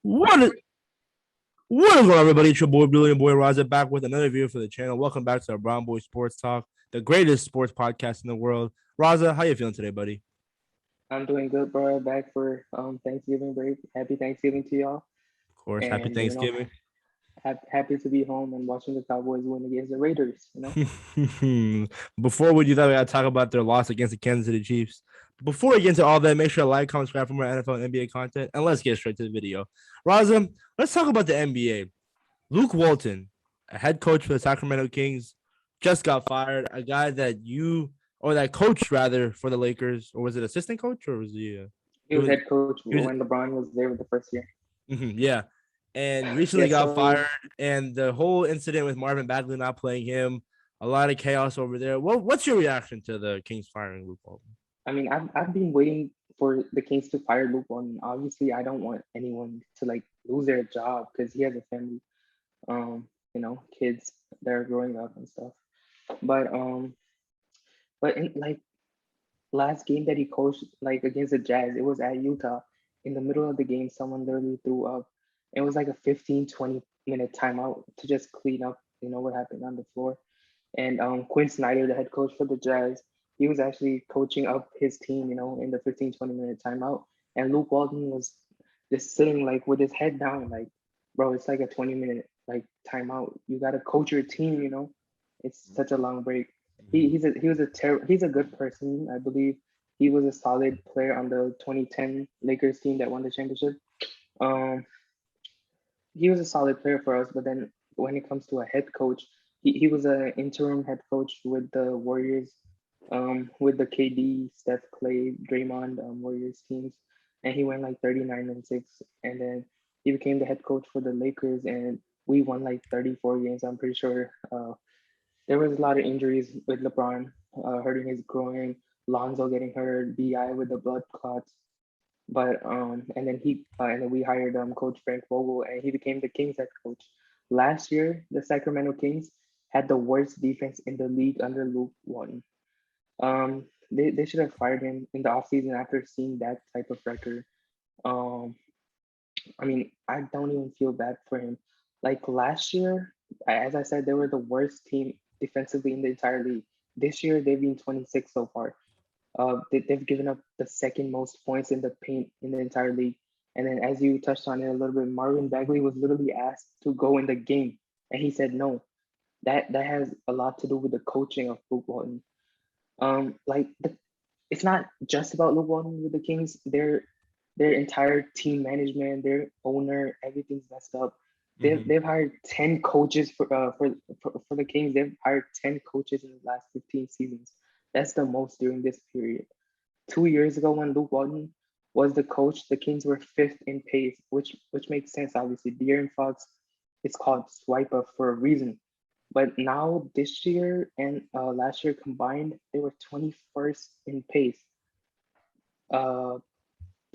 What is what is going on, everybody? It's your boy Billy and Boy Raza back with another video for the channel. Welcome back to our Brown Boy Sports Talk, the greatest sports podcast in the world. Raza, how you feeling today, buddy? I'm doing good, bro. Back for Thanksgiving break. Happy Thanksgiving to y'all. Of course, happy And Thanksgiving. happy to be home and watching the Cowboys win against the Raiders. Before we do that, we gotta talk about their loss against the Kansas City Chiefs. Before we get into all that, make sure to like, comment, subscribe for more NFL and NBA content, and let's get straight to the video. Raza, let's talk about the NBA. Luke Walton, a head coach for the Sacramento Kings, just got fired. A guy that that coach rather for the Lakers, or was it assistant coach, or was he? He It was was head coach he was when LeBron was there with the first year. yeah, and Yeah, recently got so fired. And the whole incident with Marvin Bagley not playing him, a lot of chaos over there. What's your reaction to the Kings firing Luke Walton? I've been waiting for the Kings to fire Luke Walton. Obviously, I don't want anyone to like lose their job because he has a family, kids that are growing up and stuff. But but in like last game that he coached like against the Jazz, it was at Utah. In the middle of the game, someone literally threw up. It was like a 15-20 minute timeout to just clean up, what happened on the floor. And Quinn Snyder, the head coach for the Jazz, he was actually coaching up his team, in the 15-20 minute timeout. And Luke Walton was just sitting like with his head down, like, bro, it's like a 20-minute like timeout. You gotta coach your team. It's such a long break. He's a good person. I believe he was a solid player on the 2010 Lakers team that won the championship. Um, he was a solid player for us, but then when it comes to a head coach, he was an interim head coach with the Warriors, with the KD, Steph, Clay, Draymond Warriors teams, and he went like 39-6, and then he became the head coach for the Lakers, and we won like 34 games. I'm pretty sure. There was a lot of injuries with LeBron hurting his groin, Lonzo getting hurt, Bi with the blood clots. But and then we hired Coach Frank Vogel, and he became the Kings head coach. Last year, the Sacramento Kings had the worst defense in the league under Luke Walton. They should have fired him in the offseason after seeing that type of record. Um, I don't even feel bad for him. Like last year, as I said, they were the worst team defensively in the entire league. This year, they've been 26 so far. They've given up the second most points in the paint in the entire league. And then, as you touched on it a little bit, Marvin Bagley was literally asked to go in the game, and he said no. That has a lot to do with the coaching of Luke Walton. Like it's not just about Luke Walton with the Kings. Their entire team management, their owner, everything's messed up. Mm-hmm. They've hired 10 coaches for the Kings. They've hired 10 coaches in the last 15 seasons. That's the most during this period. 2 years ago, when Luke Walton was the coach, the Kings were fifth in pace, which makes sense. Obviously, De'Aaron Fox is called swipe up for a reason. But now this year and last year combined, they were 21st in pace. Uh,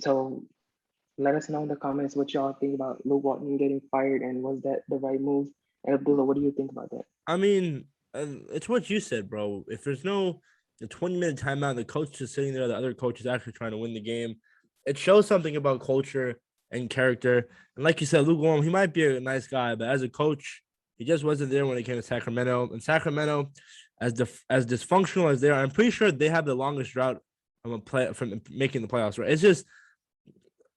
so let us know in the comments what y'all think about Luke Walton getting fired and was that the right move? And Abdullah, what do you think about that? I mean, it's what you said, bro. If there's no the 20-minute timeout, the coach is sitting there, the other coach is actually trying to win the game. It shows something about culture and character. And like you said, Luke Warren, he might be a nice guy, but as a coach, he just wasn't there when it came to Sacramento. And Sacramento, as dysfunctional as they are, I'm pretty sure they have the longest drought from making the playoffs. Right? It's just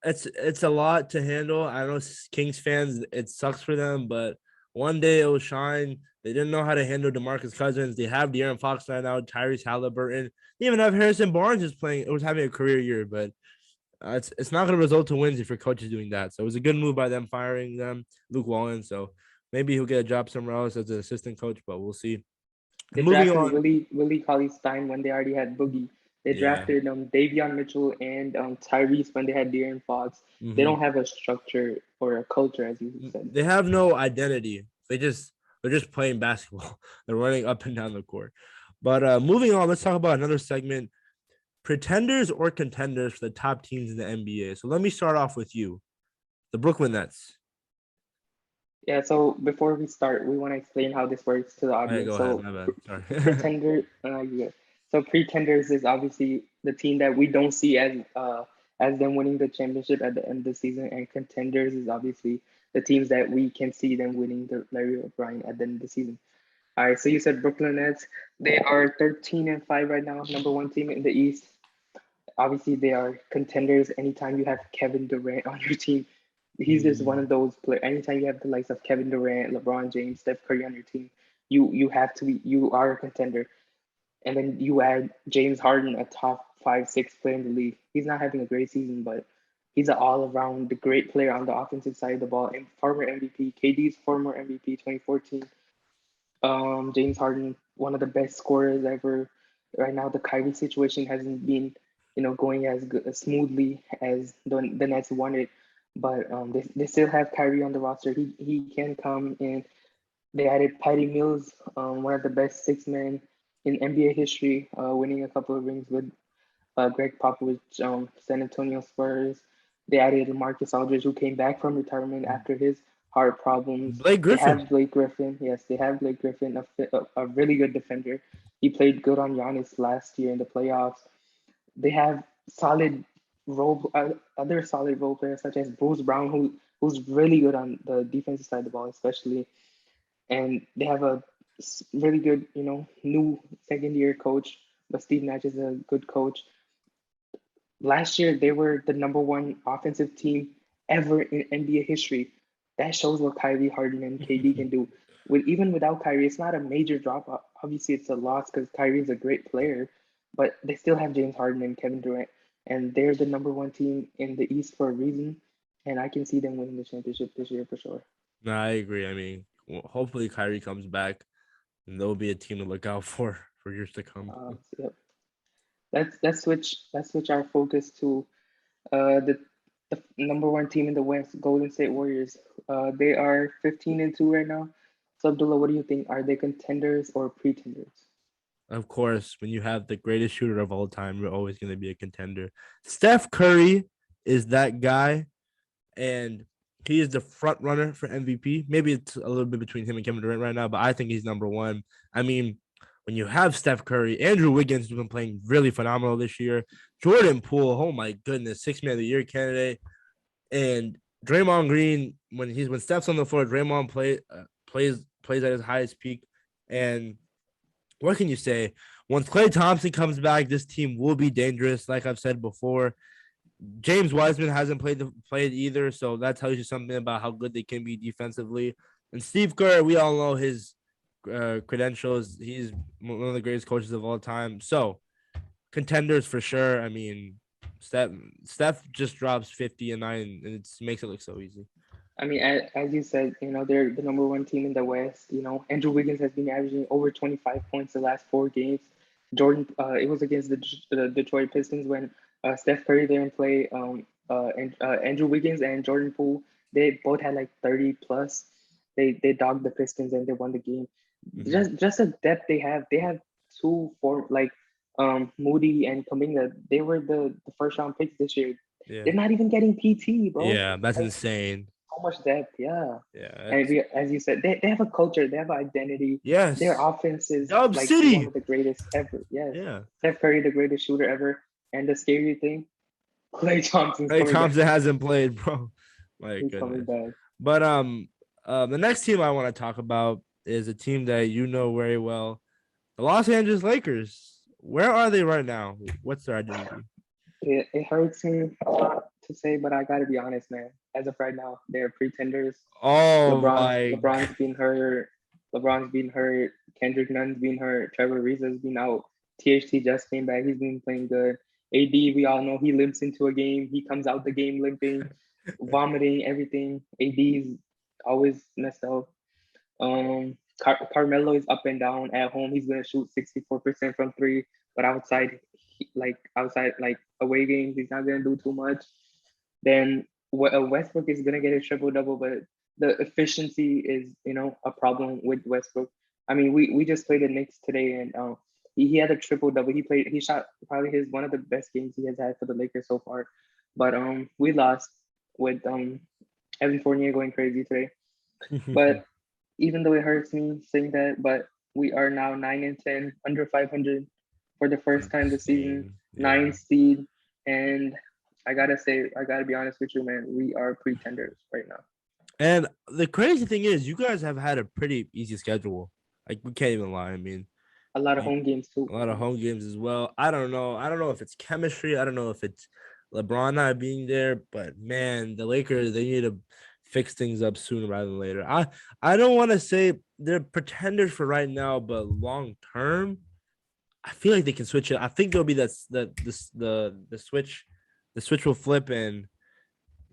it's a lot to handle. I know Kings fans, it sucks for them, but one day it will shine. They didn't know how to handle DeMarcus Cousins. They have De'Aaron Fox right now, Tyrese Halliburton. They even have Harrison Barnes is playing. It was having a career year, but it's not going to result to wins if your coach is doing that. So it was a good move by them firing them, Luke Wallen. So maybe he'll get a job somewhere else as an assistant coach, but we'll see. They Moving drafted on, Willie Cauley Stein when they already had Boogie. They yeah. drafted Davion Mitchell and Tyrese when they had De'Aaron Fox. They Mm-hmm. don't have a structure or a culture, as you said. They have no identity. They're just playing basketball. They're running up and down the court. But moving on, let's talk about another segment: pretenders or contenders for the top teams in the NBA. So let me start off with you, the Brooklyn Nets. Yeah, so before we start, we want to explain how this works to the Hey, audience. go ahead. So, My bad. Sorry. pretender, yeah. So pretenders is obviously the team that we don't see as them winning the championship at the end of the season. And Contenders is obviously the teams that we can see them winning the Larry O'Brien at the end of the season. All right, so you said Brooklyn Nets. They are 13-5 right now, number one team in the East. Obviously, they are contenders. Anytime you have Kevin Durant on your team, he's just one Mm. of those players. Anytime you have the likes of Kevin Durant, LeBron James, Steph Curry on your team, you have to be, you are a contender. And then you add James Harden, a top 5, 6 player in the league. He's not having a great season, but he's an all around the great player on the offensive side of the ball and former MVP. KD's former MVP 2014. James Harden, one of the best scorers ever. Right now, the Kyrie situation hasn't been, going as good, as smoothly as the Nets wanted, but they still have Kyrie on the roster. He can come in. They added Patty Mills, one of the best 6 men in NBA history, winning a couple of rings with Greg Popovich, San Antonio Spurs. They added Marcus Aldridge, who came back from retirement after his heart problems. Blake They Griffin. have Blake Griffin. Yes, they have Blake Griffin, a really good defender. He played good on Giannis last year in the playoffs. They have solid other solid role players such as Bruce Brown, who's really good on the defensive side of the ball, especially. And they have a really good, new second year coach. But Steve Nash is a good coach. Last year, they were the number one offensive team ever in NBA history. That shows what Kyrie Harden and KD can do. Even without Kyrie, it's not a major drop. Obviously, it's a loss because Kyrie's a great player, but they still have James Harden and Kevin Durant, and they're the number one team in the East for a reason. And I can see them winning the championship this year for sure. No, I agree. I mean, hopefully Kyrie comes back, and there'll be a team to look out for years to come. Yep. Let's switch our focus to the number one team in the West, Golden State Warriors. They are 15-2 right now. So Abdullah, what do you think? Are they contenders or pretenders? Of course, when you have the greatest shooter of all time, you're always going to be a contender. Steph Curry is that guy, and he is the front runner for MVP. Maybe it's a little bit between him and Kevin Durant right now, but I think he's number one. I mean, when you have Steph Curry, Andrew Wiggins has been playing really phenomenal this year. Jordan Poole, oh my goodness, 6 Man of the Year candidate, and Draymond Green. When Steph's on the floor, Draymond plays at his highest peak, and what can you say? Once Klay Thompson comes back, this team will be dangerous. Like I've said before, James Wiseman hasn't played either, so that tells you something about how good they can be defensively. And Steve Kerr, we all know his credentials. He's one of the greatest coaches of all time. So contenders for sure. I mean, Steph just drops 50 and 9, and it makes it look so easy. I mean, as you said, they're the number one team in the West. Andrew Wiggins has been averaging over 25 points the last 4 games. It was against the Detroit Pistons when Steph Curry didn't play. And Andrew Wiggins and Jordan Poole, they both had like 30 plus. They dogged the Pistons and they won the game. Mm-hmm. Just the depth they have. They have two for like Moody and Kuminga. They were the first round picks this year. Yeah. They're not even getting PT, bro. Yeah, that's insane. So much depth, yeah. Yeah. And as you said, they have a culture, they have an identity. Their Yes. offense is Dub like one City. of the greatest ever. Yes. Yeah. Steph Curry, the greatest shooter ever. And the scary thing, Klay Thompson's Klay coming back. Thompson hasn't played, bro. My He's coming goodness. back. But the next team I want to talk about is a team that you know very well, the Los Angeles Lakers. Where are they right now? What's their identity? It hurts me a lot to say, but I gotta be honest, man. As of right now, they're pretenders. Oh LeBron's my! LeBron's been hurt. LeBron's been hurt. Kendrick Nunn's been hurt. Trevor Ariza's been out. THT just came back. He's been playing good. AD, we all know he limps into a game. He comes out the game limping, vomiting, everything. AD's always messed up. Carmelo is up and down. At home, he's gonna shoot 64% from three, but outside like away games, he's not gonna do too much. Then Westbrook is gonna get a triple double, but the efficiency is a problem with Westbrook. I mean, we just played the Knicks today, and he had a triple double. He shot probably his one of the best games he has had for the Lakers so far, but we lost with Evan Fournier going crazy today. But even though it hurts me saying that, but we are now 9-10, under 500 for the first time this season, Insane. Yeah. 9 seed, and I gotta be honest with you, man. We are pretenders right now. And the crazy thing is, you guys have had a pretty easy schedule. Like we can't even lie. I mean, A lot of you, home games too. a lot of home games as well. I don't know. I don't know if it's chemistry. I don't know if it's LeBron not being there. But man, the Lakers, they need to fix things up sooner rather than later. I don't want to say they're pretenders for right now, but long term, I feel like they can switch it. I think there'll be the switch will flip and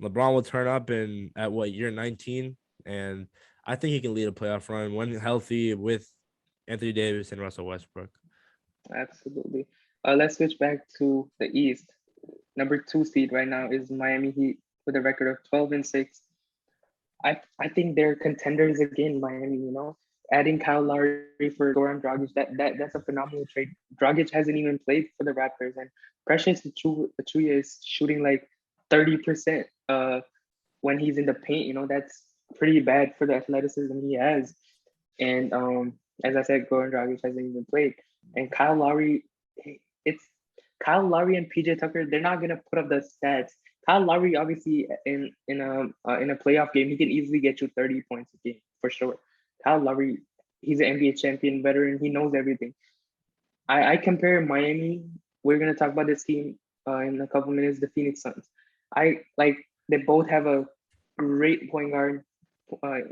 LeBron will turn up in at what year 19, and I think he can lead a playoff run when healthy with Anthony Davis and Russell Westbrook. Absolutely. Let's switch back to the East. Number 2 seed right now is Miami Heat with a record of 12-6. I think they're contenders again, Miami. Adding Kyle Lowry for Goran Dragic, that's a phenomenal trade. Dragic hasn't even played for the Raptors, and Precious Achuya is shooting like 30% when he's in the paint. That's pretty bad for the athleticism he has. And as I said, Goran Dragic hasn't even played, and Kyle Lowry, it's Kyle Lowry and PJ Tucker. They're not gonna put up the stats. Kyle Lowry, obviously, in a playoff game, he can easily get you 30 points a game for sure. Kyle Lowry, he's an NBA champion veteran. He knows everything. I compare Miami. We're gonna talk about this team in a couple minutes. The Phoenix Suns. I like they both have a great point guard.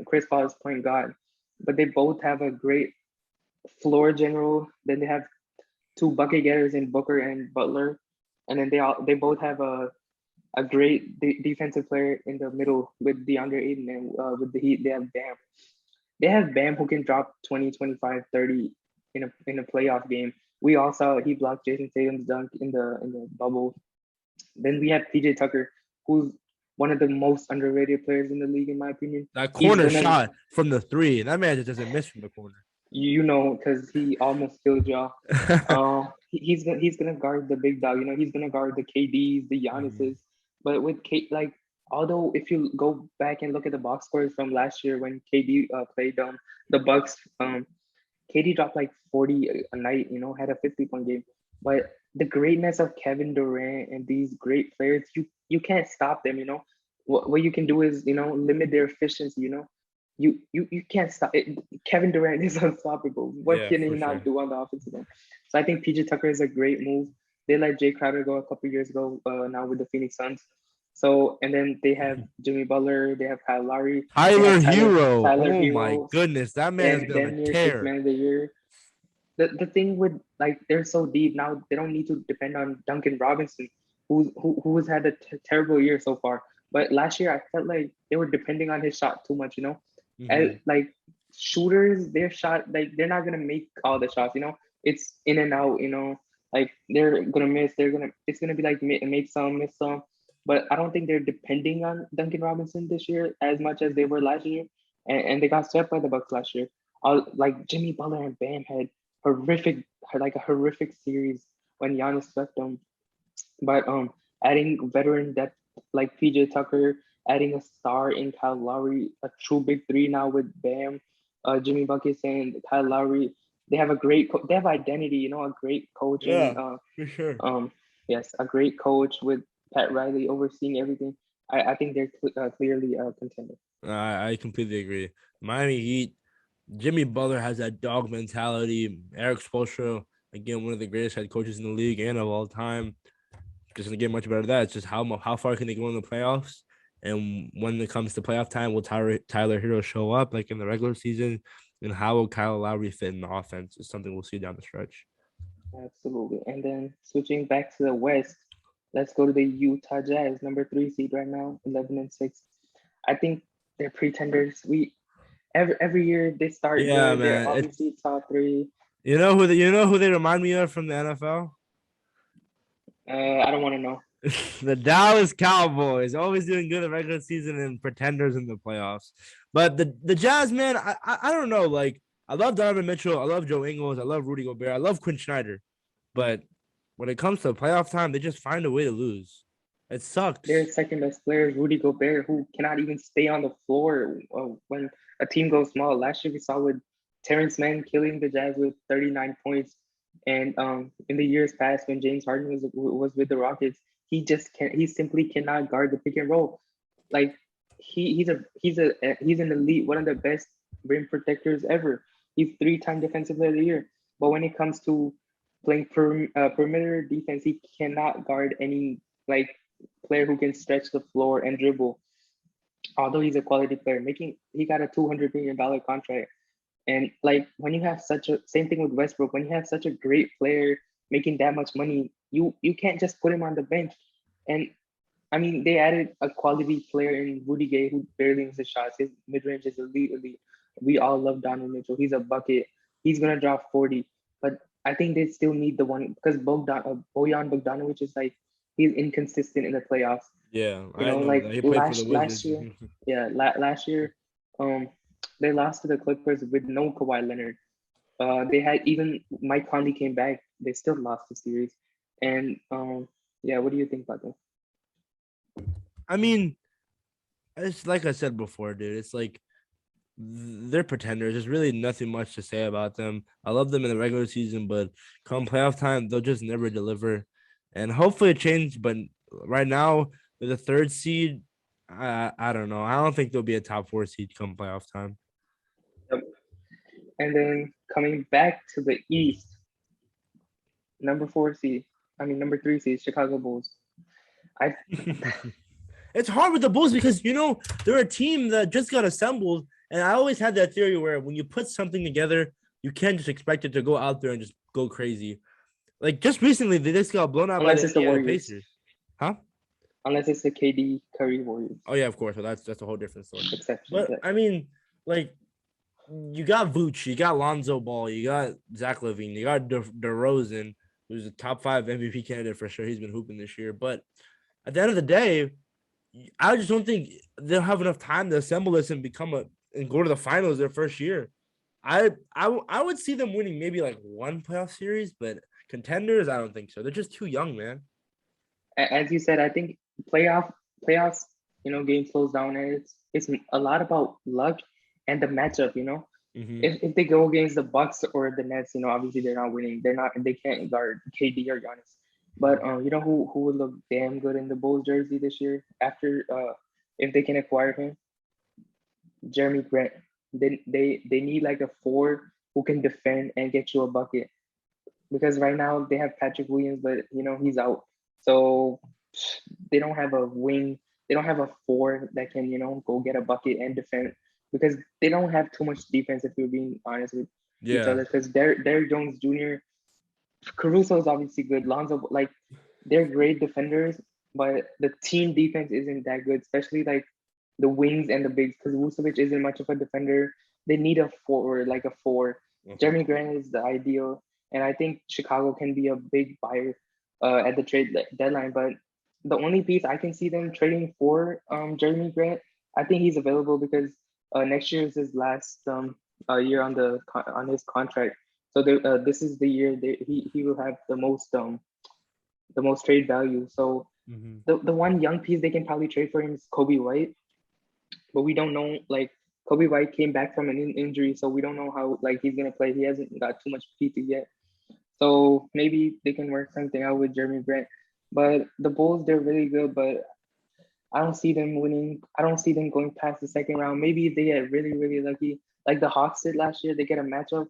Chris Paul is point guard, but they both have a great floor general. Then they have two bucket getters in Booker and Butler, and then they both have a great defensive player in the middle with DeAndre Ayton, and with the Heat they have Bam. They have Bam who can drop 20, 25, 30 in a playoff game. We all saw he blocked Jason Tatum's dunk in the bubble. Then we have PJ Tucker, who's one of the most underrated players in the league, in my opinion. That He's corner gonna, shot from the three, that man just doesn't miss from the corner. because he almost killed y'all. He's gonna guard the big dog. He's gonna guard the KDs, the Giannis's. But with although if you go back and look at the box scores from last year when KD played the Bucks, KD dropped like 40 a night. Had a 50-point game. But the greatness of Kevin Durant and these great players, you can't stop them. What you can do is limit their efficiency. You can't stop it. Kevin Durant is unstoppable. What Yeah, can he for not sure. do on the offensive end? So I think PJ Tucker is a great move. They let Jay Crowder go a couple years ago. Now with the Phoenix Suns. So and then they have Jimmy Butler. They have Kyle Lowry. They Tyler have Hero. Tyler Oh my Hero. goodness, that man has And been on a damn near six tear. man of the year. The thing with like they're so deep now, they don't need to depend on Duncan Robinson, who's had a terrible year so far. But last year I felt like they were depending on his shot too much. And like shooters, their shot, like they're not gonna make all the shots. It's in and out. Like they're gonna miss. It's gonna be like make some, miss some. But I don't think they're depending on Duncan Robinson this year as much as they were last year, and they got swept by the Bucks last year. Like Jimmy Butler and Bam had a horrific series when Giannis swept them. But adding veteran depth like PJ Tucker, adding a star in Kyle Lowry, a true big three now with Bam, Jimmy Buckets and Kyle Lowry. They have they have identity, a great coach and Yeah, for sure. yes, a great coach with Pat Riley overseeing everything. I think they're clearly a contender. I completely agree. Miami Heat, Jimmy Butler has that dog mentality. Eric Spoelstra, again, one of the greatest head coaches in the league and of all time. Just gonna get much better than that. It's just how far can they go in the playoffs, and when it comes to playoff time, will Tyler Hero show up like in the regular season, and how will Kyle Lowry fit in the offense? Is something we'll see down the stretch. Absolutely. And then switching back to the West, let's go to the Utah Jazz, number 3 seed right now, 11-6. I think they're pretenders. Every year they start Yeah, good. They're man. It's obviously top three. you know who they remind me of from the NFL? I don't want to know. The Dallas Cowboys, always doing good in the regular season and pretenders in the playoffs. But the Jazz, man, I don't know. Like I love Donovan Mitchell, I love Joe Ingles, I love Rudy Gobert, I love Quinn Snyder. But when it comes to playoff time, they just find a way to lose. It Their sucks. second best player is Rudy Gobert, who cannot even stay on the floor when a team goes small. Last year we saw with Terrence Mann killing the Jazz with 39 points, and in the years past when James Harden was with the Rockets, he just can't. He simply cannot guard the pick and roll. Like he's an elite, one of the best rim protectors ever. He's 3-time defensive player of the year. But when it comes to playing perimeter defense, he cannot guard any like player who can stretch the floor and dribble. Although he's a quality player, he got a $200 million contract. And like when you have such a same thing with Westbrook, when you have such a great player making that much money, you can't just put him on the bench. And I mean, they added a quality player in Rudy Gay who barely misses shots. His mid range is elite. We all love Donovan Mitchell. He's a bucket. He's gonna drop 40. But I think they still need the one because Bojan Bogdanovic is like he's inconsistent in the playoffs. Yeah, You I know, know that. like He played for the last Wizards. year, yeah, last year, they lost to the Clippers with no Kawhi Leonard. They had even Mike Conley came back. They still lost the series. And yeah, what do you think about that? I mean, it's like I said before, dude. It's like they're pretenders. There's really nothing much to say about them. I love them in the regular season, but come playoff time, they'll just never deliver. And hopefully it changes. But right now, with the third seed, I don't know. I don't think they'll be a top 4 seed come playoff time. Yep. And then coming back to the East, number 3 seed, Chicago Bulls. It's hard with the Bulls because they're a team that just got assembled, and I always had that theory where when you put something together, you can't just expect it to go out there and just go crazy. Like just recently, they just got blown out Unless by it's the the Warriors. Pacers, huh? Unless it's the KD Curry Warriors. Oh yeah, of course. Well, that's a whole different story. Exception. But I mean, like you got Vooch, you got Lonzo Ball, you got Zach LaVine, you got DeRozan, who's a top 5 MVP candidate for sure. He's been hooping this year, but at the end of the day, I just don't think they'll have enough time to assemble this and go to the finals their first year. I would see them winning maybe like one playoff series, but contenders, I don't think so. They're just too young, man. As you said, I think playoffs, game slows down, and it's a lot about luck and the matchup. Mm-hmm. If they go against the Bucks or the Nets, obviously they're not winning. They can't guard KD or Giannis. But you know who would look damn good in the Bulls jersey this year after if they can acquire him? Jeremy Grant. They need like a 4 who can defend and get you a bucket. Because right now they have Patrick Williams, but he's out. So they don't have a wing. They don't have a 4 that can, go get a bucket and defend. Because they don't have too much defense if you're being honest with each other. Because Derrick Jones Jr., Caruso is obviously good. Lonzo, like they're great defenders, but the team defense isn't that good, especially like the wings and the bigs. Because Vucevic isn't much of a defender. They need a 4, like a 4. Mm-hmm. Jeremy Grant is the ideal, and I think Chicago can be a big buyer at the trade deadline. But the only piece I can see them trading for Jeremy Grant, I think he's available because next year is his last year on his contract. So this is the year he will have the most trade value. So mm-hmm. the one young piece they can probably trade for him is Kobe White, but we don't know. Like Kobe White came back from an injury, so we don't know how he's gonna play. He hasn't got too much PT yet, so maybe they can work something out with Jeremy Grant. But the Bulls, they're really good, but I don't see them winning. I don't see them going past the second round. Maybe if they get really, really lucky, like the Hawks did last year, they get a matchup.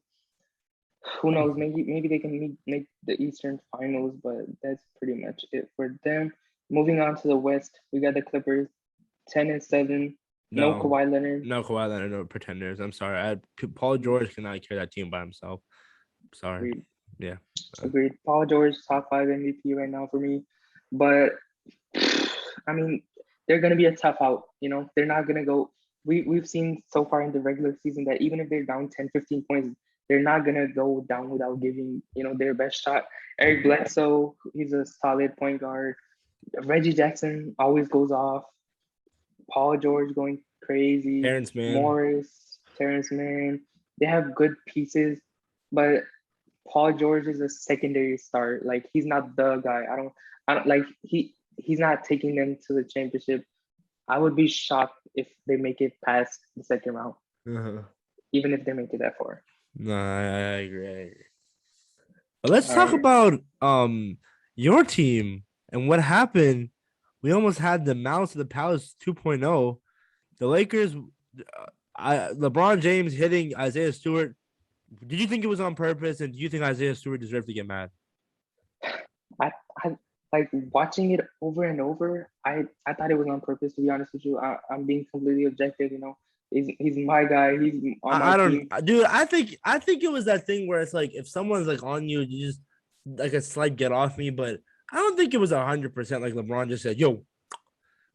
Who knows? Maybe they can make the Eastern Finals, but that's pretty much it for them. Moving on to the West, we got the Clippers, 10-7. No Kawhi Leonard. No Kawhi Leonard. No pretenders. I'm sorry. Paul George cannot carry that team by himself. Sorry. Agreed. Yeah. Agreed. Paul George, top 5 MVP right now for me, but I mean, they're gonna be a tough out. They're not gonna go. We've seen so far in the regular season that even if they're down 10, 15 points, they're not gonna go down without giving their best shot. Eric Bledsoe, he's a solid point guard. Reggie Jackson always goes off. Paul George going crazy. Terrence Mann. They have good pieces, but Paul George is a secondary star. Like he's not the guy. I don't like he's not taking them to the championship. I would be shocked if they make it past the second round, even if they make it that far. No, I agree. But let's talk about your team And what happened? We almost had the Malice of the Palace 2.0. The Lakers, LeBron James hitting Isaiah Stewart. Did you think it was on purpose? And do you think Isaiah Stewart deserved to get mad? I, I like watching it over and over. I thought it was on purpose. To be honest with you, I'm being completely objective. He's my guy. He's on my I don't, team. dude. I think it was that thing where it's like if someone's like on you, you just like a slight get off me. But I don't think it was 100% like LeBron just said, "Yo."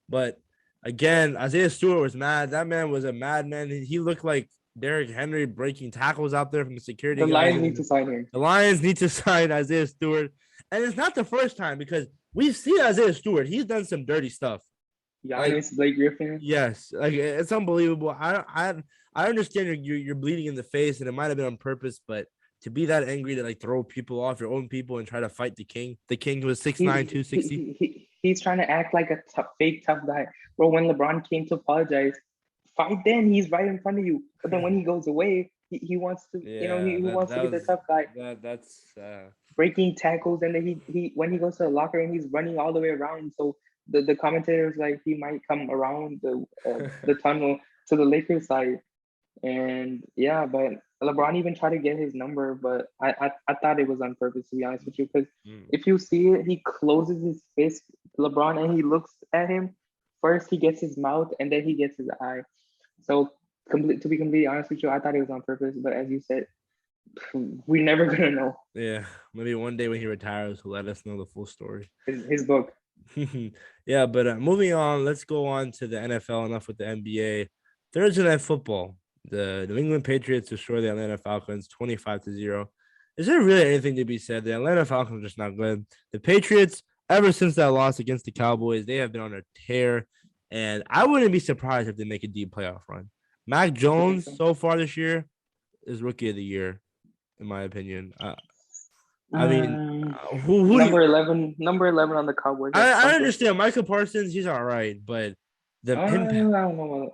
But again, Isaiah Stewart was mad. That man was a madman. He looked like Derrick Henry breaking tackles out there from the security The guys. Lions need to sign him. The Lions need to sign Isaiah Stewart, and it's not the first time because we've seen Isaiah Stewart. He's done some dirty stuff. Giannis, Blake Griffin. Yes, like it's unbelievable. I understand you're bleeding in the face, and it might have been on purpose, but to be that angry to like throw people off your own people and try to fight the king. The king was 6'9", 260. He's trying to act like a fake tough guy. Bro, when LeBron came to apologize, fight then. He's right in front of you. But then when he goes away, he wants to, he wants to be the tough guy. That's breaking tackles, and then he when he goes to the locker room, he's running all the way around. So the commentators like he might come around the tunnel to the Lakers side. And yeah, but LeBron even tried to get his number, but I thought it was on purpose, to be honest with you, because if you see it, he closes his fist, LeBron, and he looks at him. First, he gets his mouth, and then he gets his eye. So, to be completely honest with you, I thought it was on purpose, but as you said, we're never gonna know. Yeah, maybe one day when he retires, he'll let us know the full story. His book. Yeah, but moving on, let's go on to the NFL. Enough with the NBA. Thursday Night Football. The New England Patriots destroy the Atlanta Falcons 25-0. Is there really anything to be said? The Atlanta Falcons are just not good. The Patriots, ever since that loss against the Cowboys, they have been on a tear. And I wouldn't be surprised if they make a deep playoff run. Mac Jones, so far this year, is Rookie of the Year, in my opinion. I mean, who number 11 on the Cowboys. I understand Michael Parsons, he's all right, but the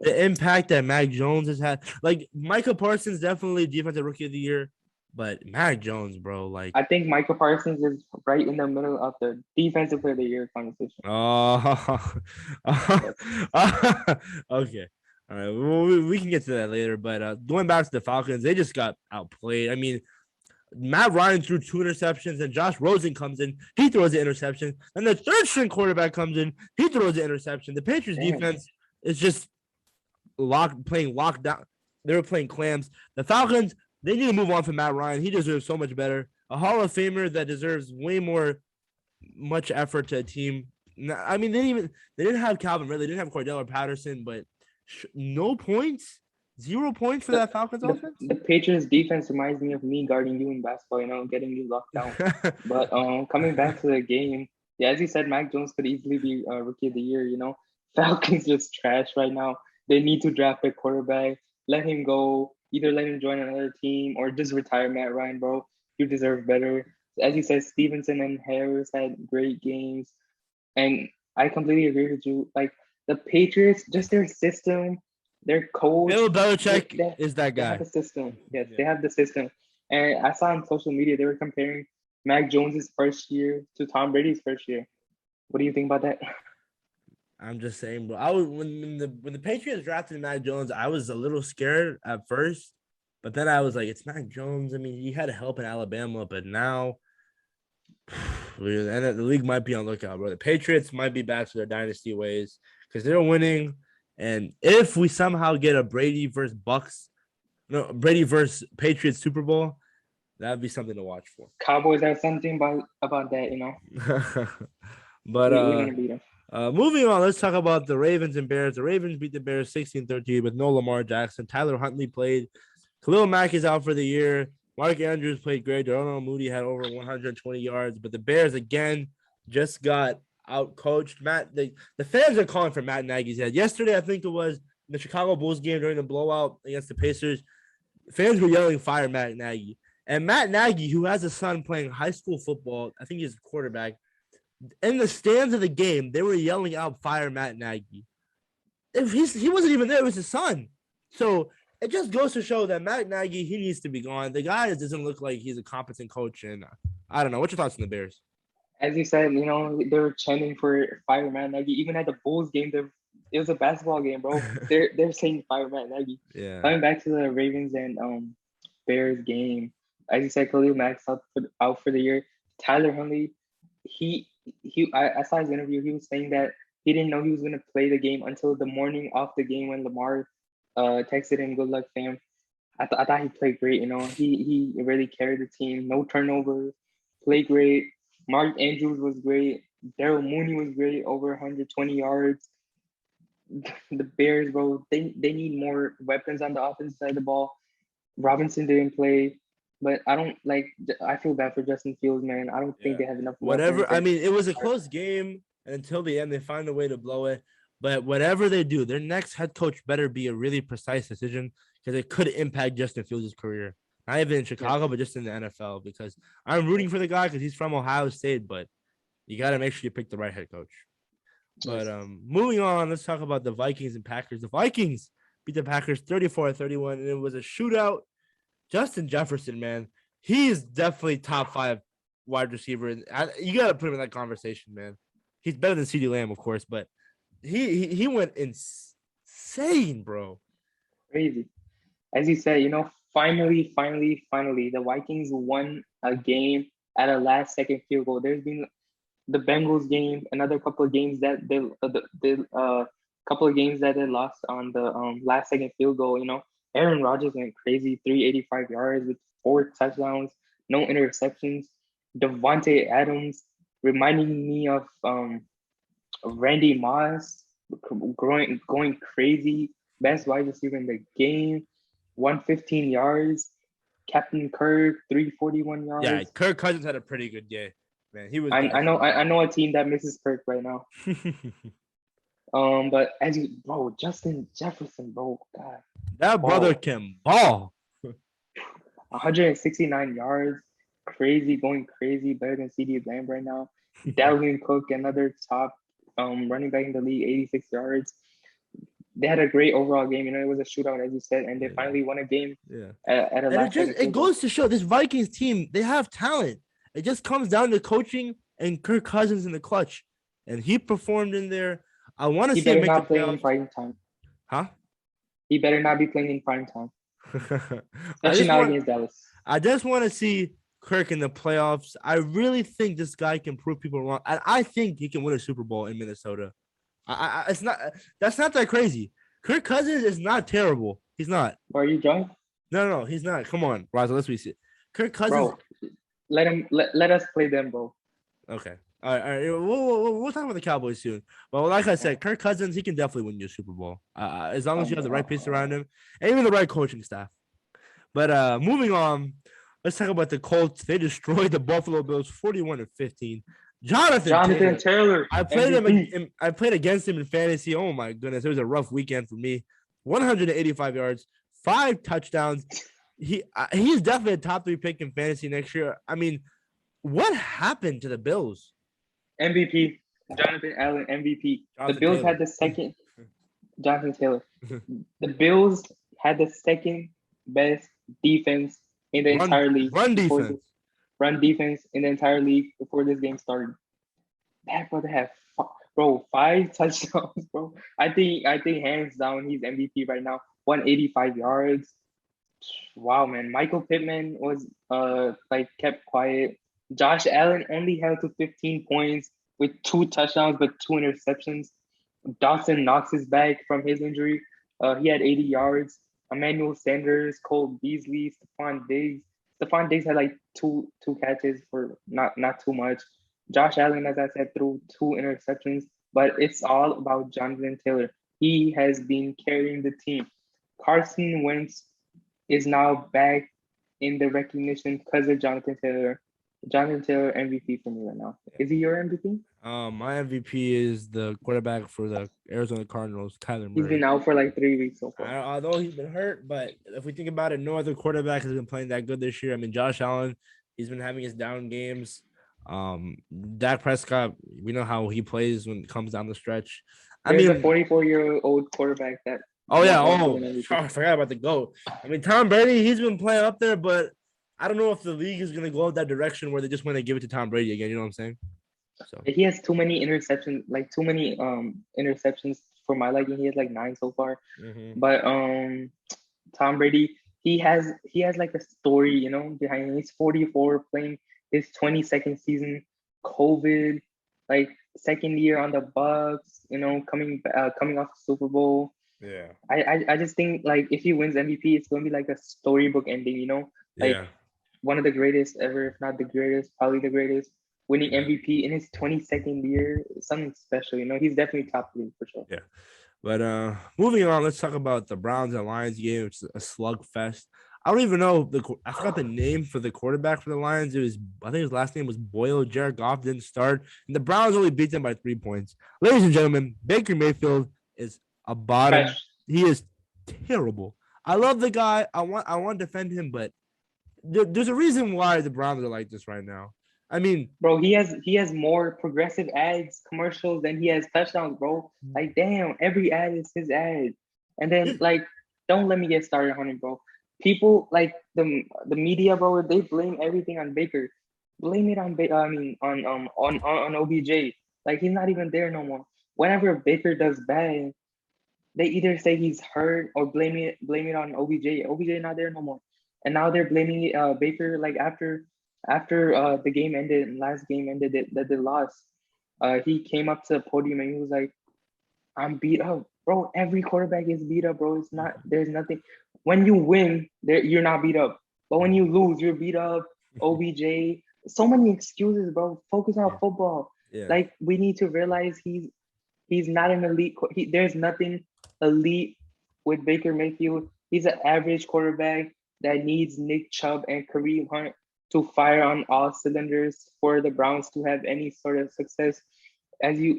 impact that Mac Jones has had, like Michael Parsons, definitely defensive Rookie of the Year, but Mac Jones, bro, like I think Michael Parsons is right in the middle of the defensive player of the year conversation. Okay. All right, well, we can get to that later, but going back to the Falcons, they just got outplayed. I mean, Matt Ryan threw 2 interceptions, and Josh Rosen comes in. He throws the interception. And the third-string quarterback comes in. He throws the interception. The Patriots defense is just playing lockdown. They were playing clams. The Falcons, they need to move on from Matt Ryan. He deserves so much better. A Hall of Famer that deserves much effort to a team. I mean, they didn't have Calvin Ridley. They didn't have Cordell or Patterson, but no points. 0 points for that Falcons offense? The Patriots defense reminds me of me guarding you in basketball, getting you locked down. But coming back to the game, yeah, as you said, Mac Jones could easily be Rookie of the Year, Falcons just trash right now. They need to draft a quarterback, let him go, either let him join another team or just retire Matt Ryan, bro. You deserve better. As you said, Stevenson and Harris had great games. And I completely agree with you. Like, the Patriots, just their system, their coach. Bill Belichick is that guy. They have the system. Yes, they have the system. And I saw on social media, they were comparing Mac Jones' first year to Tom Brady's first year. What do you think about that? I'm just saying, bro. When the Patriots drafted Mac Jones, I was a little scared at first, but then I was like, it's Mac Jones. I mean, he had help in Alabama, but now the league might be on lookout, bro. The Patriots might be back to their dynasty ways because they're winning. And if we somehow get a Brady versus Patriots Super Bowl, that'd be something to watch for. Cowboys have something about that, But we're gonna beat them. Moving on, let's talk about the Ravens and Bears. The Ravens beat the Bears 16-13 with no Lamar Jackson. Tyler Huntley played. Khalil Mack is out for the year. Mark Andrews played great. Darnell Mooney had over 120 yards. But the Bears, again, just got out-coached. The fans are calling for Matt Nagy's head. Yesterday, I think it was the Chicago Bulls game during the blowout against the Pacers. Fans were yelling, fire Matt Nagy. And Matt Nagy, who has a son playing high school football, I think he's a quarterback, in the stands of the game, they were yelling out, fire Matt Nagy. If he wasn't even there, it was his son. So it just goes to show that Matt Nagy, he needs to be gone. The guy doesn't look like he's a competent coach. And I don't know. What's your thoughts on the Bears? As you said, they were chanting for Fireman Nagy. Even at the Bulls game, it was a basketball game, bro. They're saying Fireman Nagy. Yeah. Coming back to the Ravens and Bears game, as you said, Khalil Mack's out for the year. Tyler Huntley, I saw his interview. He was saying that he didn't know he was gonna play the game until the morning of the game when Lamar texted him, "Good luck, fam." I thought he played great. He really carried the team. No turnovers. Played great. Mark Andrews was great. Daryl Mooney was great. Over 120 yards. The Bears, bro, they need more weapons on the offensive side of the ball. Robinson didn't play, but I don't like. I feel bad for Justin Fields, man. I don't think Yeah. they have enough weapons. Whatever. I mean, it was a close game, and until the end, they find a way to blow it. But whatever they do, their next head coach better be a really precise decision because it could impact Justin Fields' career. Not even in Chicago, but just in the NFL. Because I'm rooting for the guy because he's from Ohio State, but you got to make sure you pick the right head coach. But moving on, let's talk about the Vikings and Packers. The Vikings beat the Packers 34-31, and it was a shootout. Justin Jefferson, man, he is definitely top 5 wide receiver. You got to put him in that conversation, man. He's better than CeeDee Lamb, of course, but he went insane, bro. Crazy. As you said, finally, the Vikings won a game at a last-second field goal. There's been the Bengals game, another couple of games that couple of games that they lost on the last-second field goal. Aaron Rodgers went crazy, 385 yards with 4 touchdowns, no interceptions. Devontae Adams reminding me of Randy Moss, going crazy, best wide receiver in the game, 115 yards. Captain Kirk, 341 yards. Yeah, Kirk Cousins had a pretty good day, man. He was. I know a team that misses Kirk right now. But Justin Jefferson, bro, God, that brother can ball. 169 yards, going crazy, better than CeeDee Lamb right now. Dalvin Cook, another top running back in the league, 86 yards. They had a great overall game. It was a shootout, as you said, and they finally won a game. Yeah. At a last second. It goes to show this Vikings team, they have talent. It just comes down to coaching and Kirk Cousins in the clutch, and he performed in there. I want to see him make the playoffs. In prime time. Huh? He better not be playing in prime time. Especially not against Dallas. I just want to see Kirk in the playoffs. I really think this guy can prove people wrong. And I think he can win a Super Bowl in Minnesota. That's not that crazy. Kirk Cousins is not terrible. He's not. Are you drunk? No, he's not. Come on, Raza, let's be serious. Kirk Cousins. Bro, let us play them, bro. Okay. All right. We'll talk about the Cowboys soon. But like I said, Kirk Cousins, he can definitely win you a Super Bowl. As long as you have the right piece around him and even the right coaching staff. But moving on, let's talk about the Colts. They destroyed the Buffalo Bills 41-15. Jonathan Taylor. I played against him in fantasy. Oh my goodness, it was a rough weekend for me. 185 yards, 5 touchdowns. He's definitely a top 3 pick in fantasy next year. I mean, what happened to the Bills? MVP, Jonathan Allen, MVP. The Bills had the second. Jonathan Taylor. The Bills had the second best defense in the entire league. Run defense in the entire league before this game started. That brother had 5 touchdowns, bro. I think hands down he's MVP right now. 185 yards. Wow, man. Michael Pittman was kept quiet. Josh Allen only held to 15 points with 2 touchdowns but 2 interceptions. Dawson Knox is back from his injury. He had 80 yards. Emmanuel Sanders, Cole Beasley, Stephon Diggs. Stephon Diggs had 2 catches for not too much. Josh Allen, as I said, threw 2 interceptions, but it's all about Jonathan Taylor. He has been carrying the team. Carson Wentz is now back in the recognition because of Jonathan Taylor. Jonathan Taylor MVP for me right now. Is he your MVP? My MVP is the quarterback for the Arizona Cardinals, Kyler Murray. He's been out for 3 weeks so far. Although he's been hurt, but if we think about it, no other quarterback has been playing that good this year. I mean, Josh Allen, he's been having his down games. Dak Prescott, we know how he plays when it comes down the stretch. There's a 44-year-old quarterback that. I forgot about the GOAT. I mean, Tom Brady, he's been playing up there, but I don't know if the league is going to go that direction where they just want to give it to Tom Brady again. You know what I'm saying? So He has too many interceptions, like too many interceptions for my liking. He has like 9 so far. But Tom Brady, he has like a story, behind him. He's 44, playing his 22nd season, COVID, like second year on the Bucks, coming off the Super Bowl. yeah, I just think like if he wins MVP, it's gonna be like a storybook ending, like yeah, one of the greatest ever, if not the greatest, probably the greatest, winning yeah, MVP in his 22nd year, something special, he's definitely top three for sure. yeah. But moving on, let's talk about the Browns and Lions game. It's a slugfest. I don't even know I forgot the name for the quarterback for the Lions. I think his last name was Boyle. Jared Goff didn't start, and the Browns only beat them by 3 points. Ladies and gentlemen, Baker Mayfield is a bottom. Trash. He is terrible. I love the guy. I want to defend him, but there's a reason why the Browns are like this right now. I mean, Bro, he has more progressive ads, commercials than he has touchdowns, bro. Like, damn, every ad is his ad. And then like, don't let me get started on it, bro. People like the media, bro, they blame everything on Baker. Blame it on on OBJ. Like he's not even there no more. Whenever Baker does bad, they either say he's hurt or blame it on OBJ. OBJ not there no more, and now they're blaming Baker. Like after the game ended, last game ended, that they lost. He came up to the podium and he was like, "I'm beat up, bro. Every quarterback is beat up, bro. It's not. There's nothing. When you win, you're not beat up, but when you lose, you're beat up. OBJ, so many excuses, bro. Focus on football. yeah, Like we need to realize he's not an elite. There's nothing elite with Baker Mayfield. He's an average quarterback that needs Nick Chubb and Kareem Hunt to fire on all cylinders for the Browns to have any sort of success. As you,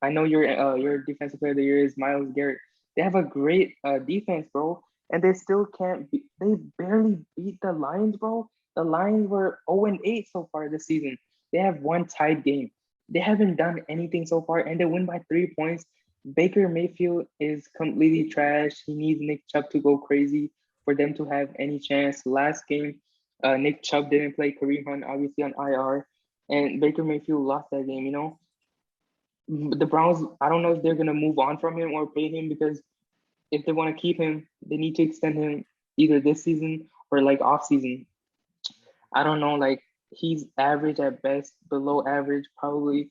I know your defensive player of the year is Myles Garrett. They have a great defense, bro, and they still can't. They barely beat the Lions, bro. The Lions were 0-8 so far this season. They have one tied game. They haven't done anything so far, and they win by 3 points. Baker Mayfield is completely trash. He needs Nick Chubb to go crazy for them to have any chance. Last game, Nick Chubb didn't play. Kareem Hunt obviously on IR, and Baker Mayfield lost that game. The Browns. I don't know if they're gonna move on from him or pay him, because if they want to keep him, they need to extend him either this season or like off season. I don't know. Like he's average at best, below average probably.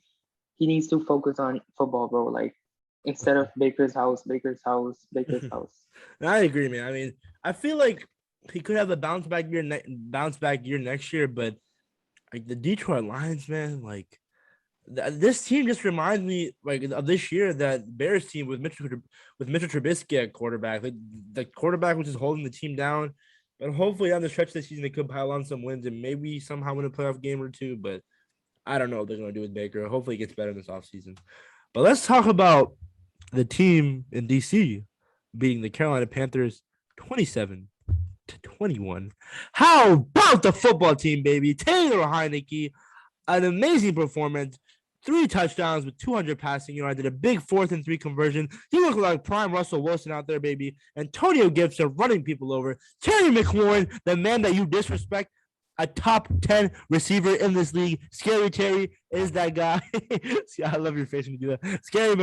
He needs to focus on football, bro. Like instead of Baker's house, Baker's house, Baker's house. I agree, man. I mean, I feel like he could have a bounce back year next year, but like the Detroit Lions, man, like this team just reminds me like of this year, that Bears team with Mitchell Trubisky at quarterback. The quarterback was just holding the team down. But hopefully on the stretch of the season they could pile on some wins and maybe somehow win a playoff game or two. But I don't know what they're gonna do with Baker. Hopefully he gets better in this offseason. But let's talk about the team in DC beating the Carolina Panthers 27-21. How about the football team, baby? Taylor Heineke, an amazing performance. 3 touchdowns with 200 passing yards. Did a big 4th and 3 conversion. He looked like prime Russell Wilson out there, baby. Antonio Gibson running people over. Terry McLaurin, the man that you disrespect, a top 10 receiver in this league. Scary Terry is that guy. See, I love your face when you do that. Scary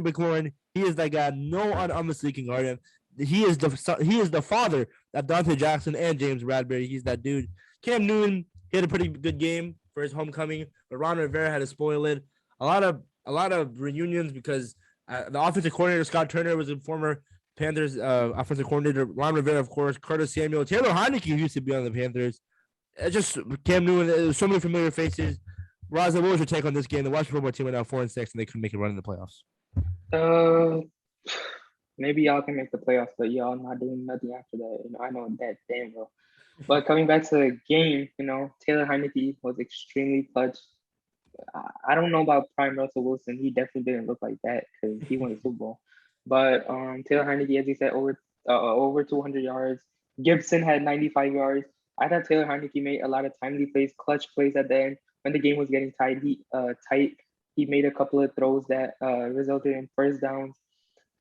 McLaurin, he is that guy. No one on this league can guard him. He is the father of Dante Jackson and James Bradbury. He's that dude. Cam Newton, he had a pretty good game for his homecoming, but Ron Rivera had to spoil it. A lot of reunions because the offensive coordinator Scott Turner was a former Panthers offensive coordinator. Ron Rivera, of course, Curtis Samuel, Taylor Heineke used to be on the Panthers. Just Cam Newton, so many familiar faces. Raza, what was your take on this game? The Washington football team went out 4-6, and they couldn't make it run in the playoffs. Maybe y'all can make the playoffs, but y'all not doing nothing after that. I know that damn well. But coming back to the game, Taylor Heineke was extremely clutch. I don't know about prime Russell Wilson. He definitely didn't look like that because he won the Super Bowl. But Taylor Heineke, as you said, over 200 yards. Gibson had 95 yards. I thought Taylor Heineke made a lot of timely plays, clutch plays at the end when the game was getting tight. He made a couple of throws that resulted in first downs.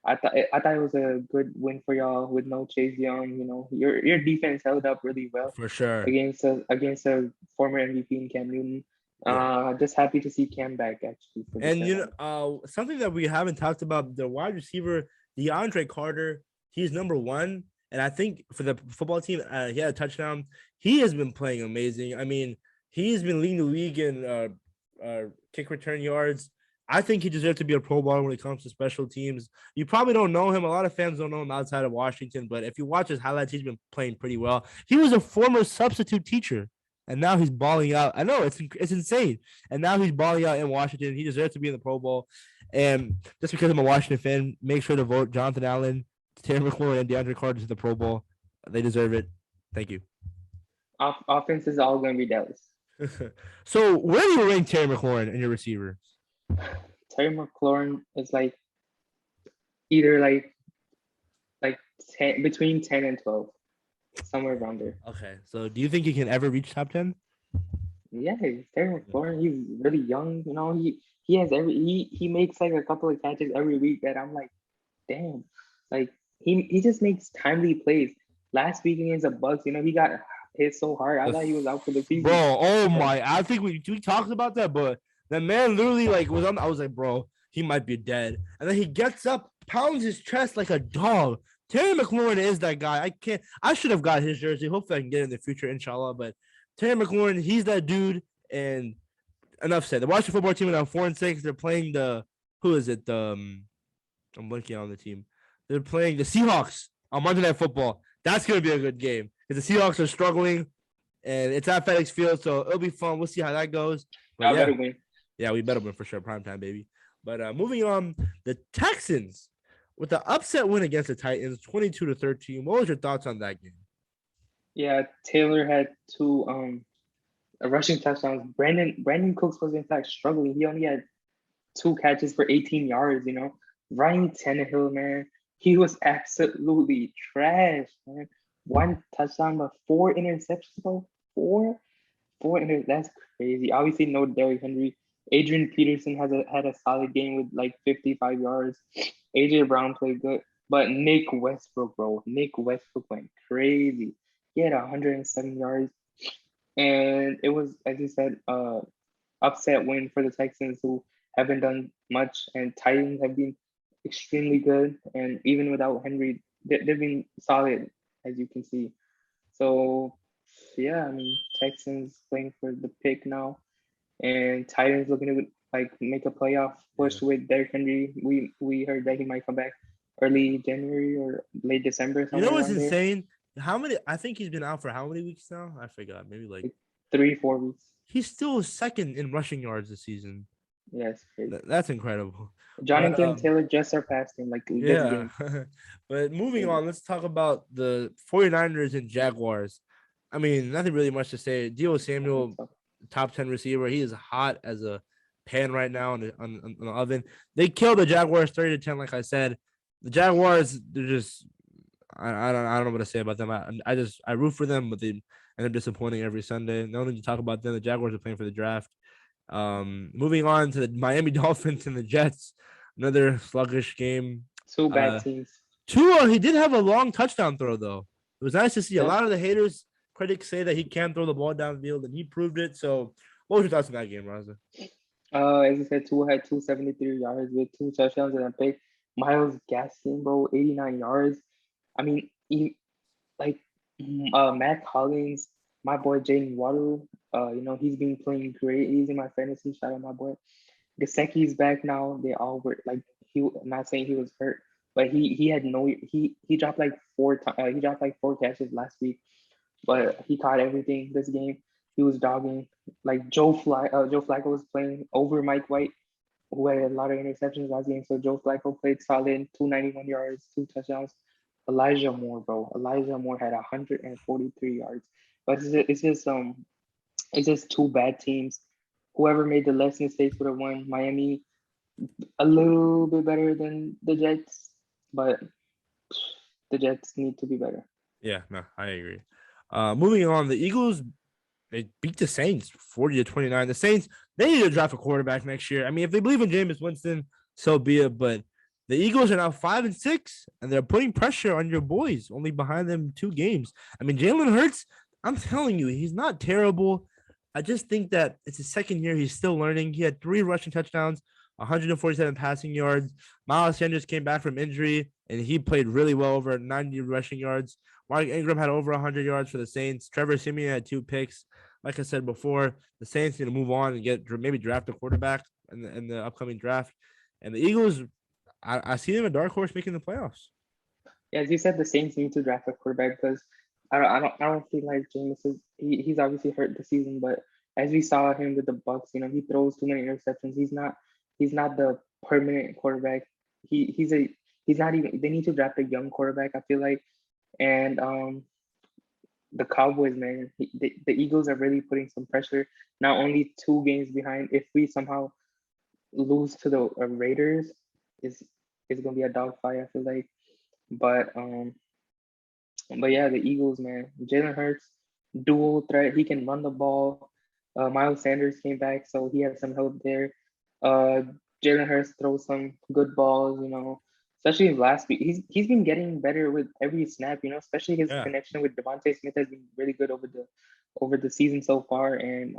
I thought it was a good win for y'all with no Chase Young. Your defense held up really well For sure. against a former MVP in Cam Newton. Just happy to see Cam back actually for the And second. something that we haven't talked about, the wide receiver, Deandre Carter, he's number one. And I think for the football team, he had a touchdown. He has been playing amazing. I mean, he's been leading the league in kick return yards. I think he deserves to be a Pro Bowler when it comes to special teams. You probably don't know him. A lot of fans don't know him outside of Washington, but if you watch his highlights, he's been playing pretty well. He was a former substitute teacher, and now he's balling out. I know it's insane, and now he's balling out in Washington. He deserves to be in the Pro Bowl. And just because I'm a Washington fan, make sure to vote Jonathan Allen, Terry McLaurin, and DeAndre Carter to the Pro Bowl. They deserve it. Thank you. Offense is all going to be Dallas. So where do you rank Terry McLaurin and your receiver? Terry McLaurin is like either like 10, between 10 and 12, somewhere around there. Okay, so do you think he can ever reach top 10? Yeah, Terry McLaurin, he's really young. You know, he has he makes like a couple of catches every week that I'm like, damn, like he just makes timely plays. Last week against the Bucks, you know, he got hit so hard. I thought he was out for the season. Bro, oh my! I think we talked about that, but the man literally like was on. I was like, bro, he might be dead. And then he gets up, pounds his chest like a dog. Terry McLaurin is that guy. I should have got his jersey. Hopefully I can get it in the future, inshallah. But Terry McLaurin, he's that dude. And enough said. The Washington football team are 4-6. They're playing who is it? I'm blanking on the team. They're playing the Seahawks on Monday Night Football. That's gonna be a good game because the Seahawks are struggling, and it's at FedEx Field, so it'll be fun. We'll see how that goes. But better win. Yeah, we better win for sure. Primetime, baby. But moving on, the Texans with the upset win against the Titans, 22-13. What was your thoughts on that game? Yeah, Taylor had two rushing touchdowns. Brandon Cooks was in fact struggling. He only had 2 catches for 18 yards. You know, Ryan Tannehill, man, he was absolutely trash, man. 1 touchdown, but 4 interceptions, bro. 4 interceptions. That's crazy. Obviously, no Derrick Henry. Adrian Peterson had a solid game with like 55 yards. AJ Brown played good, but Nick Westbrook, bro. Nick Westbrook went crazy. He had 107 yards, and it was, as you said, upset win for the Texans, who haven't done much, and Titans have been extremely good, and even without Henry, they've been solid, as you can see. So yeah, I mean, Texans playing for the pick now, and Titans looking to like make a playoff push with Derrick Henry. We heard that he might come back early January or late December. You know what's insane? How many? I think he's been out for how many weeks now? I forgot. Maybe like 3-4 weeks. He's still second in rushing yards this season. Yes, that's incredible. Jonathan Taylor just surpassed him. Like, yeah. But moving on, let's talk about the 49ers and Jaguars. I mean, nothing really much to say. Deebo Samuel, top 10 receiver. He is hot as a pan right now on the oven. They killed the Jaguars 30-10, like I said. The Jaguars, they're just I don't know what to say about them. I root for them, but they end up disappointing every Sunday. No need to talk about them. The Jaguars are playing for the draft. Moving on to the Miami Dolphins and the Jets, another sluggish game. 2 bad teams. Tua, he did have a long touchdown throw though. It was nice to see. A lot of the critics say that he can throw the ball downfield, and he proved it. So, what was your thoughts on that game, Raza? As I said, Tua had 273 yards with 2 touchdowns and a pick. Miles Gaskin, bro, 89 yards. I mean, Matt Collins, my boy Jaden Waddle, he's been playing great. He's in my fantasy. Shout out my boy. Gesicki's back now. They all were like, I'm not saying he was hurt, but he had he dropped like 4 he dropped like 4 catches last week, but he caught everything this game. He was dogging. Like Joe Flacco was playing over Mike White, who had a lot of interceptions last game. So Joe Flacco played solid, 291 yards, 2 touchdowns. Elijah Moore, bro. Elijah Moore had 143 yards. But it's just 2 bad teams. Whoever made the less mistakes would have won. Miami, a little bit better than the Jets, but the Jets need to be better. Yeah, no, I agree. Moving on, the Eagles, they beat the Saints 40-29. The Saints, they need to draft a quarterback next year. I mean, if they believe in Jameis Winston, so be it. But the Eagles are now 5-6, and they're putting pressure on your boys, only behind them 2 games. I mean, Jalen Hurts, I'm telling you, he's not terrible. I just think that it's his second year. He's still learning. He had 3 rushing touchdowns, 147 passing yards. Miles Sanders came back from injury, and he played really well, over 90 rushing yards. Mark Ingram had over 100 yards for the Saints. Trevor Siemian had 2 picks. Like I said before, the Saints need to move on and maybe draft a quarterback in the upcoming draft. And the Eagles, I see them a dark horse making the playoffs. Yeah, as you said, the Saints need to draft a quarterback because I don't feel like Jameis is he's obviously hurt this season, but as we saw him with the Bucks, he throws too many interceptions. He's not the permanent quarterback. He's not even. They need to draft a young quarterback, I feel like, and the Cowboys, man, the Eagles are really putting some pressure. Not only 2 games behind. If we somehow lose to the Raiders, is gonna be a dogfight, I feel like. But yeah, the Eagles, man. Jalen Hurts, dual threat. He can run the ball. Miles Sanders came back, so he had some help there. Uh, Jalen Hurts throws some good balls, especially last week. He's been getting better with every snap, especially his Yeah. connection with Devontae Smith has been really good over the season so far. And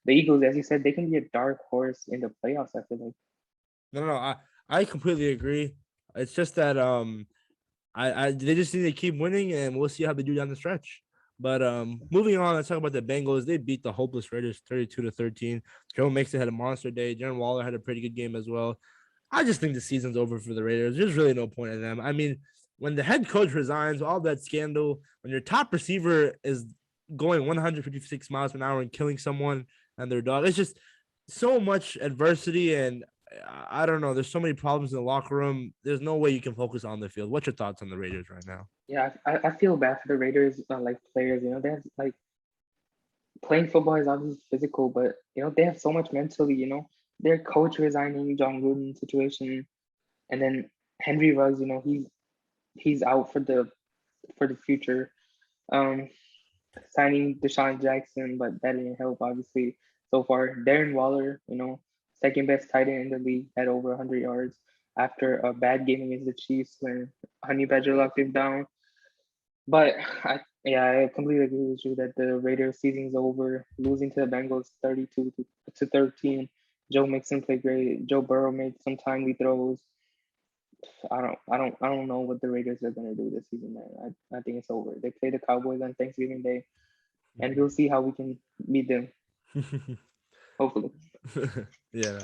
the Eagles, as you said, they can be a dark horse in the playoffs, I feel like. No. I completely agree. It's just that I they just need to keep winning, and we'll see how they do down the stretch. But moving on, let's talk about the Bengals. They beat the hopeless Raiders 32-13. Joe Mixon had a monster day. Darren Waller had a pretty good game as well. I just think the season's over for the Raiders. There's really no point in them. I mean, when the head coach resigns, all that scandal, when your top receiver is going 156 miles per hour and killing someone and their dog, it's just so much adversity, and I don't know. There's so many problems in the locker room. There's no way you can focus on the field. What's your thoughts on the Raiders right now? Yeah, I feel bad for the Raiders, like players. They have like playing football is obviously physical, but they have so much mentally. Their coach resigning, John Gruden situation, and then Henry Ruggs. He's out for the future. Um, Signing Deshaun Jackson, but that didn't help obviously so far. Darren Waller, second best tight end in the league, had over 100 yards after a bad game against the Chiefs when Honey Badger locked him down. But I completely agree with you that the Raiders season's over, losing to the Bengals 32 to 13. Joe Mixon played great. Joe Burrow made some timely throws. I don't know what the Raiders are gonna do this season, man. I think it's over. They play the Cowboys on Thanksgiving Day, and we'll see how we can beat them. Hopefully. Yeah,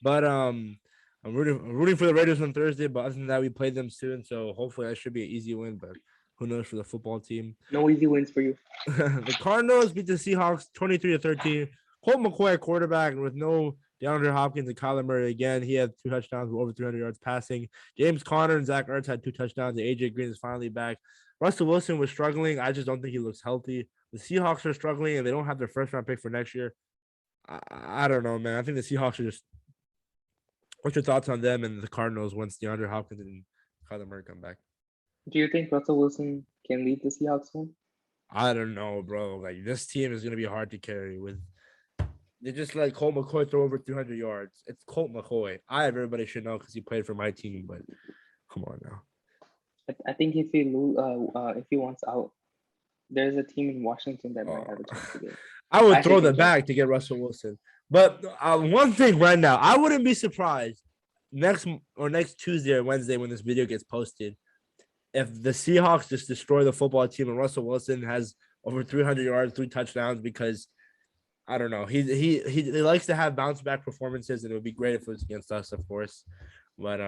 but I'm rooting for the Raiders on Thursday. But other than that, we play them soon, so hopefully that should be an easy win. But who knows for the football team? No easy wins for you. The Cardinals beat the Seahawks 23-13. Colt McCoy at quarterback with no DeAndre Hopkins and Kyler Murray again. He had 2 touchdowns with over 300 yards passing. James Conner and Zach Ertz had 2 touchdowns. And AJ Green is finally back. Russell Wilson was struggling. I just don't think he looks healthy. The Seahawks are struggling, and they don't have their first round pick for next year. I don't know, man. I think the Seahawks are just. What's your thoughts on them and the Cardinals once DeAndre Hopkins and Kyler Murray come back? Do you think Russell Wilson can lead the Seahawks home? I don't know, bro. Like this team is gonna be hard to carry with. They just let Colt McCoy throw over 300 yards. It's Colt McCoy. Everybody should know because he played for my team. But come on now. I think if he wants out, there's a team in Washington that might have a chance to get. I would Actually, throw the think so. bag to get Russell Wilson. But one thing right now, I wouldn't be surprised next Tuesday or Wednesday when this video gets posted if the Seahawks just destroy the football team and Russell Wilson has over 300 yards, 3 touchdowns, because I don't know. He likes to have bounce back performances, and it would be great if it was against us, of course. But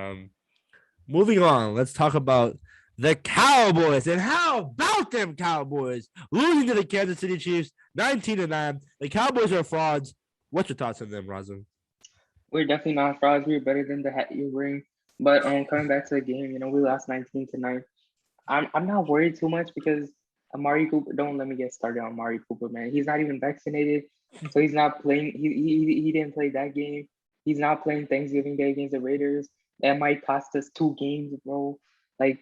moving on, let's talk about the Cowboys. And how about them Cowboys losing to the Kansas City Chiefs 19-9? The Cowboys are frauds. What's your thoughts on them, Razum? We're definitely not frauds. We're better than the hat you're wearing. But coming back to the game, we lost 19-9. I'm not worried too much because Amari Cooper. Don't let me get started on Amari Cooper, man. He's not even vaccinated, so he's not playing. He didn't play that game. He's not playing Thanksgiving Day against the Raiders. That might cost us 2 games, bro. Like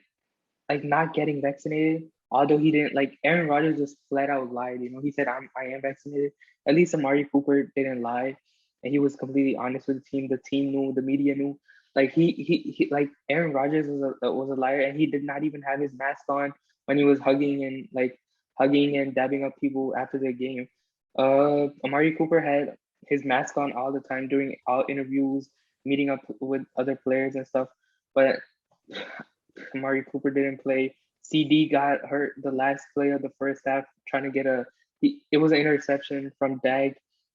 not getting vaccinated. Although he didn't, like Aaron Rodgers just flat out lied. He said I am vaccinated. At least Amari Cooper didn't lie, and he was completely honest with the team. The team knew, the media knew. Like he like Aaron Rodgers was a liar, and he did not even have his mask on when he was hugging and dabbing up people after the game. Amari Cooper had his mask on all the time during all interviews, meeting up with other players and stuff. But Amari Cooper didn't play. CD got hurt the last play of the first half, trying to get it was an interception from Dag.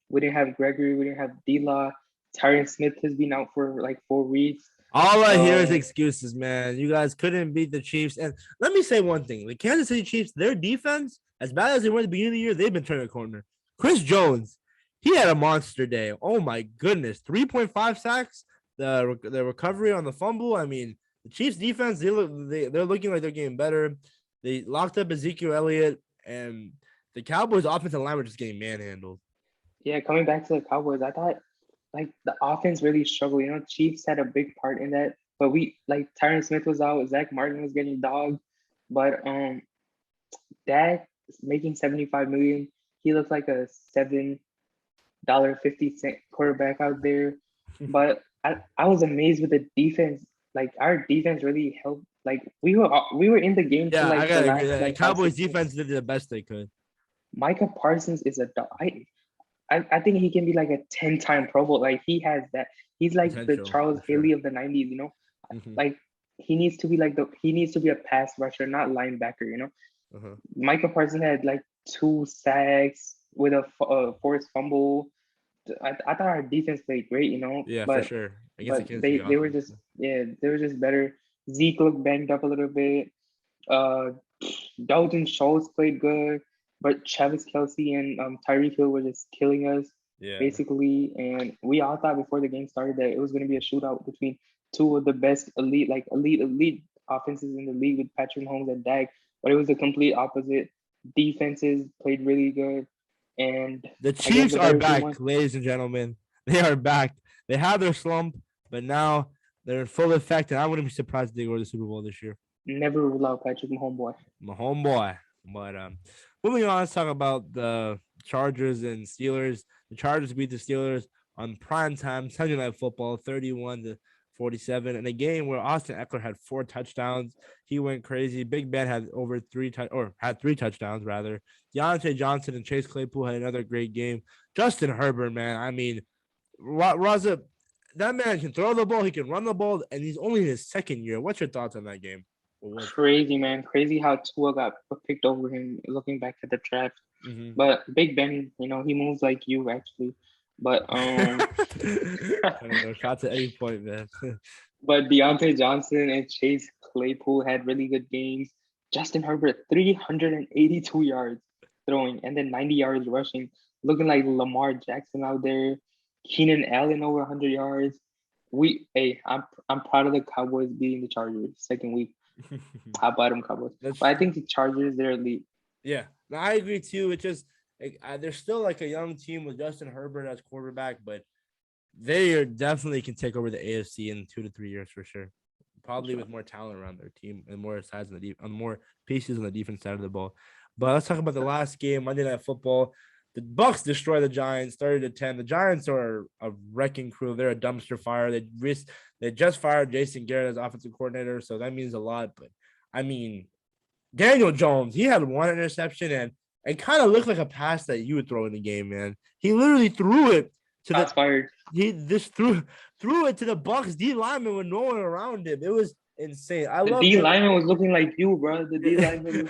We didn't have Gregory. We didn't have D-Law. Tyron Smith has been out for like 4 weeks. All I hear is Uh, excuses, man. You guys couldn't beat the Chiefs. And let me say one thing: the Kansas City Chiefs, their defense, as bad as they were at the beginning of the year, they've been turning a corner. Chris Jones, he had a monster day. Oh my goodness, 3.5 sacks. The recovery on the fumble. I mean, the Chiefs defense, they're looking like they're getting better. They locked up Ezekiel Elliott, and the Cowboys' offensive line were just getting manhandled. yeah, coming back to the Cowboys, I thought like the offense really struggled. You know, Chiefs had a big part in that, but we like Tyron Smith was out, Zach Martin was getting dogged, but Dak making 75 million, he looked like a $7.50 quarterback out there. But I was amazed with the defense. Like our defense really helped. Like we were in the game till Yeah, I like the gotta agree. last The like five, Cowboys 6 minutes. defense did the best they could. Micah Parsons is a dog. I think he can be like a 10-time Pro Bowl. Like he has that. He's like the Potential Charles for sure. Haley of the 90s, you know? Mhm, Like he needs to be a pass rusher, not linebacker, you know? uh-huh. Micah Parsons had like 2 sacks with a forced fumble. I thought our defense played great, you know, Yeah, for but sure. Against the but Kansas they City they were offense. just yeah they were just better. Zeke looked banged up a little bit. Uh, Dalton Schultz played good, but Travis Kelsey and Tyreek Hill were just killing us Yeah. basically. And we all thought before the game started that it was going to be a shootout between two of the best elite offenses in the league with Patrick Mahomes and Dak, but it was the complete opposite. Defenses played really good, and The I guess Chiefs the are better team back, won. ladies and gentlemen. They are back. They had their slump, but now they're in full effect, and I wouldn't be surprised if they go to the Super Bowl this year. Never rule out Patrick Mahomes, boy. My homeboy. But moving on, let's talk about the Chargers and Steelers. The Chargers beat the Steelers on prime time, Sunday Night Football, 31-47, in a game where Austin Eckler had 4 touchdowns. He went crazy. Big Ben had had 3 touchdowns rather. Deontay Johnson and Chase Claypool had another great game. Justin Herbert, man, I mean, Raza, that man can throw the ball, he can run the ball, and he's only in his second year. What's your thoughts on that game? Crazy, man. Crazy how Tua got picked over him looking back at the draft. Mm-hmm. But Big Ben, you know, he moves like you actually. But I don't know. Shots at any point, man. but Deontay Johnson and Chase Claypool had really good games. Justin Herbert, 382 yards throwing and then 90 yards rushing, looking like Lamar Jackson out there. Keenan Allen over 100 yards. I'm proud of the Cowboys beating the Chargers second week. How about them Cowboys? That's But I think the Chargers, they're elite. yeah. No, I agree too. It's just they're still like a young team with Justin Herbert as quarterback, but they are definitely can take over the AFC in 2 to 3 years for sure. Probably with more talent around their team and more size on more pieces on the defense side of the ball. But let's talk about the last game, Monday Night Football. The Bucks destroy the Giants, 30-10. The Giants are a wrecking crew. They're a dumpster fire. They just fired Jason Garrett as offensive coordinator, so that means a lot. But I mean, Daniel Jones, he had 1 interception and it kind of looked like a pass that you would throw in the game, man. He literally threw it to Shots the fired. he just threw it to the Bucks D lineman with no one around him. It was insane. I The love D Daniel. lineman was looking like you, bro. The D lineman.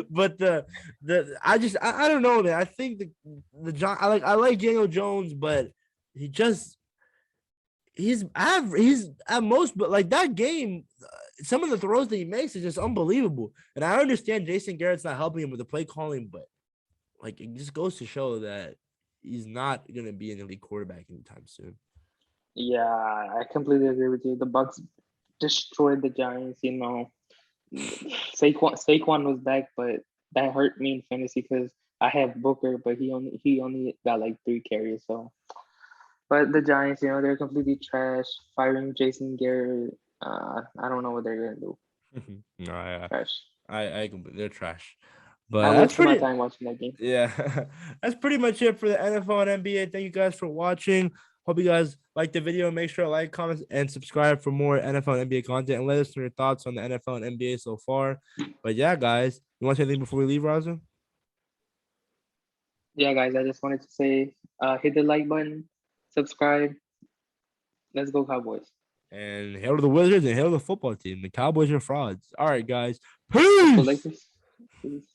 But I don't know, man. I think I like Daniel Jones, but he just he's average. He's at most, but like that game, some of the throws that he makes is just unbelievable. And I understand Jason Garrett's not helping him with the play calling, but like it just goes to show that he's not gonna be an elite quarterback anytime soon. Yeah, I completely agree with you. The Bucks destroyed the Giants. You know, Saquon was back, but that hurt me in fantasy because I have Booker, but he only got like 3 carries. So, but the Giants, you know, they're completely trash. Firing Jason Garrett. I don't know what they're gonna do. No, Trash. they're trash. I But that's wasted my pretty time watching that game. yeah. That's pretty much it for the NFL and NBA. Thank you guys for watching. Hope you guys like the video. Make sure to like, comment, and subscribe for more NFL and NBA content. And let us know your thoughts on the NFL and NBA so far. But yeah, guys, you want to say anything before we leave, Raza? Yeah, guys, I just wanted to say, hit the like button, subscribe. Let's go Cowboys. And hail to the Wizards and hail to the football team. The Cowboys are frauds. All right, guys. Let's go Peace. Lakers. Peace.